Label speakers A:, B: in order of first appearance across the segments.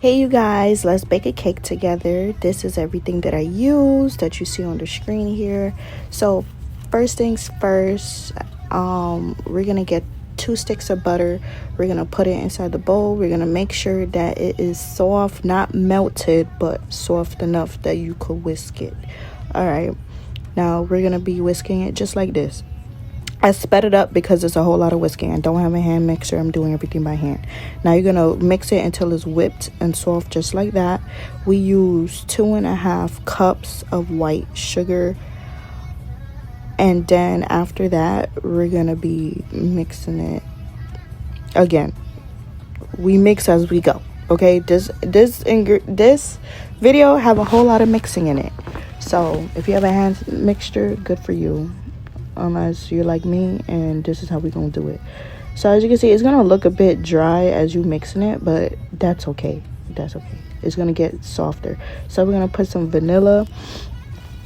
A: Hey you guys, let's bake a cake together. This is everything that I use that you see on the screen here. So first things first, we're gonna get 2 sticks of butter. We're gonna put it inside the bowl. We're gonna make sure that it is soft, not melted, but soft enough that you could whisk it. All right, now we're gonna be whisking it just like this. I sped it up because it's a whole lot of whisking. I don't have a hand mixer. I'm doing everything by hand. Now you're going to mix it until it's whipped and soft just like that. We use 2.5 cups of white sugar. And then after that, we're going to be mixing it again. We mix as we go. Okay, this video have a whole lot of mixing in it. So if you have a hand mixture, good for you. Unless you're like me, and this is how we're gonna do it. So as you can see, it's gonna look a bit dry as you mixing it, but that's okay. It's gonna get softer. So we're gonna put some vanilla.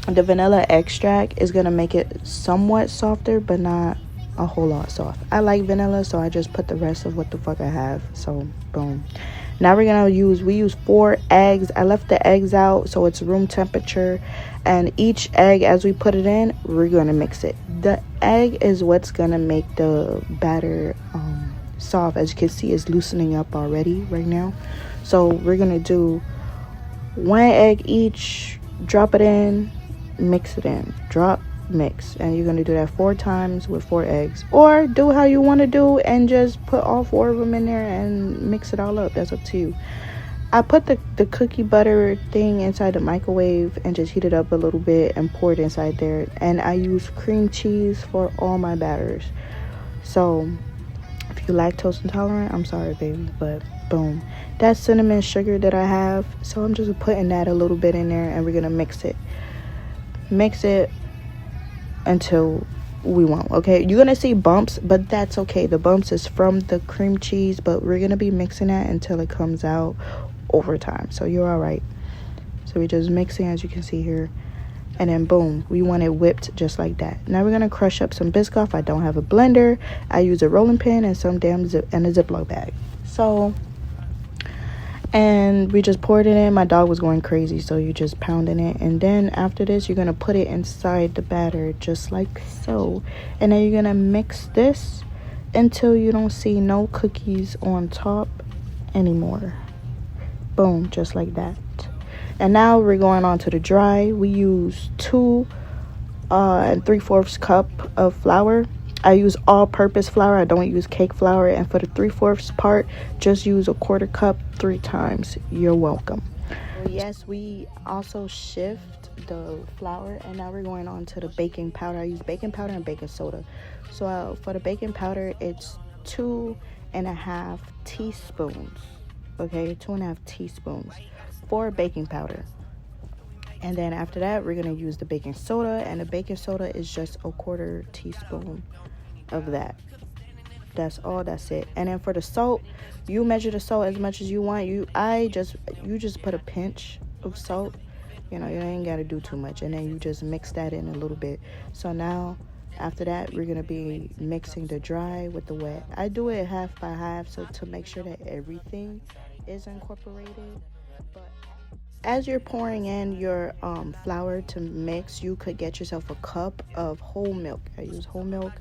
A: The vanilla extract is gonna make it somewhat softer, but not a whole lot soft. I like vanilla, so I just put the rest of what the fuck I have. So boom. Now we use 4 eggs. I left the eggs out so it's room temperature, and each egg, as we put it in, we're gonna mix it. The egg is what's gonna make the batter soft. As you can see, it's loosening up already right now. So we're gonna do 1 egg each, drop it in, mix it in, drop, mix, and you're gonna do that 4 times with 4 eggs, or do how you want to do and just put all 4 of them in there and mix it all up. That's up to you. I put the cookie butter thing inside the microwave and just heat it up a little bit and pour it inside there, and I use cream cheese for all my batters. So if you're lactose intolerant, I'm sorry baby, but boom, that's cinnamon sugar that I have, so I'm just putting that a little bit in there, and we're gonna mix it until we want. Okay, you're gonna see bumps, but that's okay. The bumps is from the cream cheese, but we're gonna be mixing that until it comes out over time, so you're all right. So we're just mixing, as you can see here, and then boom, we want it whipped just like that. Now we're gonna crush up some Biscoff. I don't have a blender. I use a rolling pin and some damn and a Ziploc bag. And we just poured it in. My dog was going crazy, so you just pounding it. And then after this, you're going to put it inside the batter just like so. And then you're going to mix this until you don't see no cookies on top anymore. Boom, just like that. And now we're going on to the dry. We use 2 3/4 cup of flour. I use all-purpose flour. I don't use cake flour. And for the 3/4 part, just use 1/4 cup 3 times. You're welcome. Yes, we also shift the flour, and now we're going on to the baking powder. I use baking powder and baking soda. So for the baking powder, it's 2.5 teaspoons. Okay, 2.5 teaspoons for baking powder. And then after that, we're going to use the baking soda, and the baking soda is just 1/4 teaspoon of that. That's all. That's it. And then for the salt, you measure the salt as much as you want. You just put a pinch of salt. You know, you ain't got to do too much. And then you just mix that in a little bit. So now after that, we're going to be mixing the dry with the wet. I do it half by half, so to make sure that everything is incorporated. But as you're pouring in your flour to mix, you could get yourself a cup of whole milk. I use whole milk,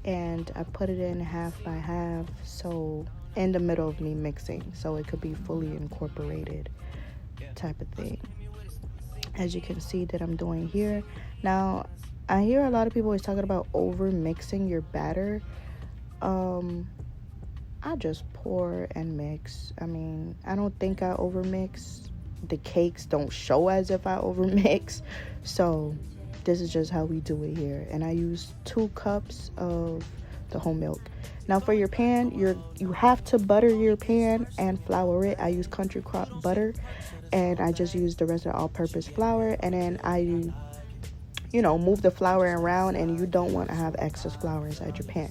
A: and I put it in half by half, so in the middle of me mixing, so it could be fully incorporated type of thing, as you can see that I'm doing here. Now I hear a lot of people always talking about over mixing your batter. I just pour and mix. I mean, I don't think I over mix. The cakes don't show as if I over mix, so this is just how we do it here. And I use 2 cups of the whole milk. Now for your pan, you have to butter your pan and flour it. I use country crop butter, and I just use the rest of the all-purpose flour, and then I move the flour around, and you don't want to have excess flour inside your pan.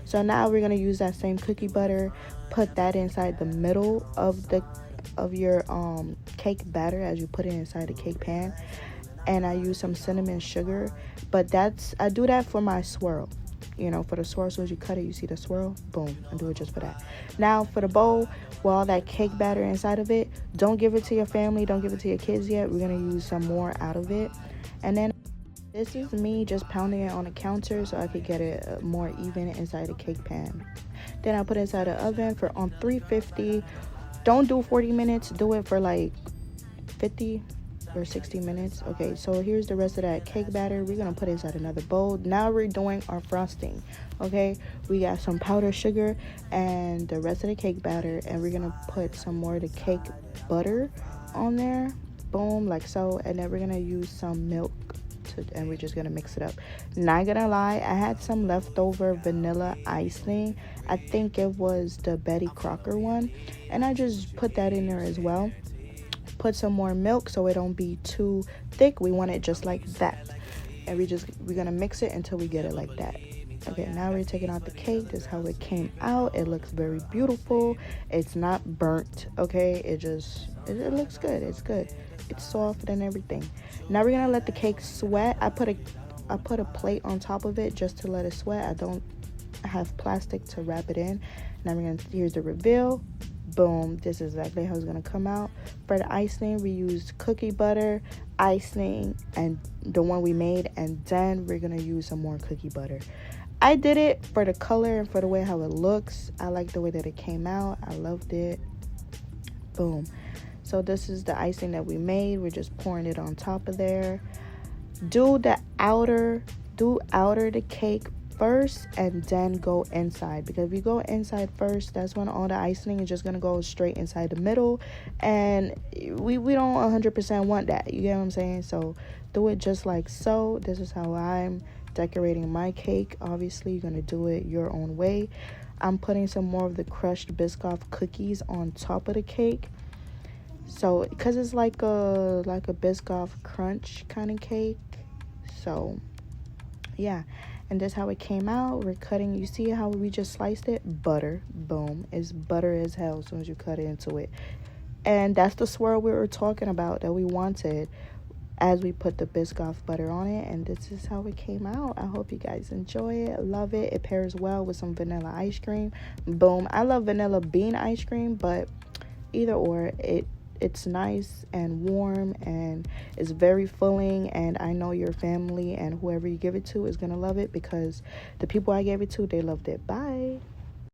A: So now we're going to use that same cookie butter, put that inside the middle of your cake batter as you put it inside the cake pan. And I use some cinnamon sugar, but I do that for my swirl. you know, for the swirl. So as you cut it, you see the swirl, boom, and do it just for that. Now for the bowl, with all that cake batter inside of it, don't give it to your family, don't give it to your kids yet. We're gonna use some more out of it. And then this is me just pounding it on the counter so I could get it more even inside the cake pan. Then I put it inside the oven for on 350. Don't do 40 minutes, do it for like 50 or 60 minutes. Okay, so here's the rest of that cake batter. We're gonna put it inside another bowl. Now we're doing our frosting. Okay, we got some powdered sugar and the rest of the cake batter, and we're gonna put some more of the cake butter on there, boom, like so. And then we're gonna use some milk and we're just gonna mix it up. Not gonna lie, I had some leftover vanilla icing. I think it was the Betty Crocker one, and I just put that in there as well. Put some more milk so it don't be too thick. We want it just like that, and we're gonna mix it until we get it like that. Okay, now we're taking out the cake. This is how it came out. It looks very beautiful. It's not burnt. Okay, it looks good. It's good. It's soft and everything. Now we're gonna let the cake sweat. I put a plate on top of it just to let it sweat. I don't have plastic to wrap it in. Now here's the reveal. Boom, this is exactly how it's gonna come out. For the icing, we used cookie butter, icing, and the one we made, and then we're gonna use some more cookie butter. I did it for the color and for the way how it looks. I like the way that it came out. I loved it. Boom. So this is the icing that we made. We're just pouring it on top of there. Do outer the cake first and then go inside, because if you go inside first, that's when all the icing is just gonna go straight inside the middle, and we don't 100% want that. You get what I'm saying? So do it just like so. This is how I'm decorating my cake. Obviously you're gonna do it your own way. I'm putting some more of the crushed Biscoff cookies on top of the cake, so because it's like a Biscoff crunch kind of cake. So yeah, and that's how it came out. We're cutting, you see how we just sliced it? Butter, boom, it's butter as hell as soon as you cut into it. And that's the swirl we were talking about that we wanted as we put the Biscoff butter on it. And this is how it came out. I hope you guys enjoy it, love it. It pairs well with some vanilla ice cream. Boom. I love vanilla bean ice cream, but either or, it's nice and warm and it's very filling, and I know your family and whoever you give it to is gonna love it, because the people I gave it to, they loved it. Bye.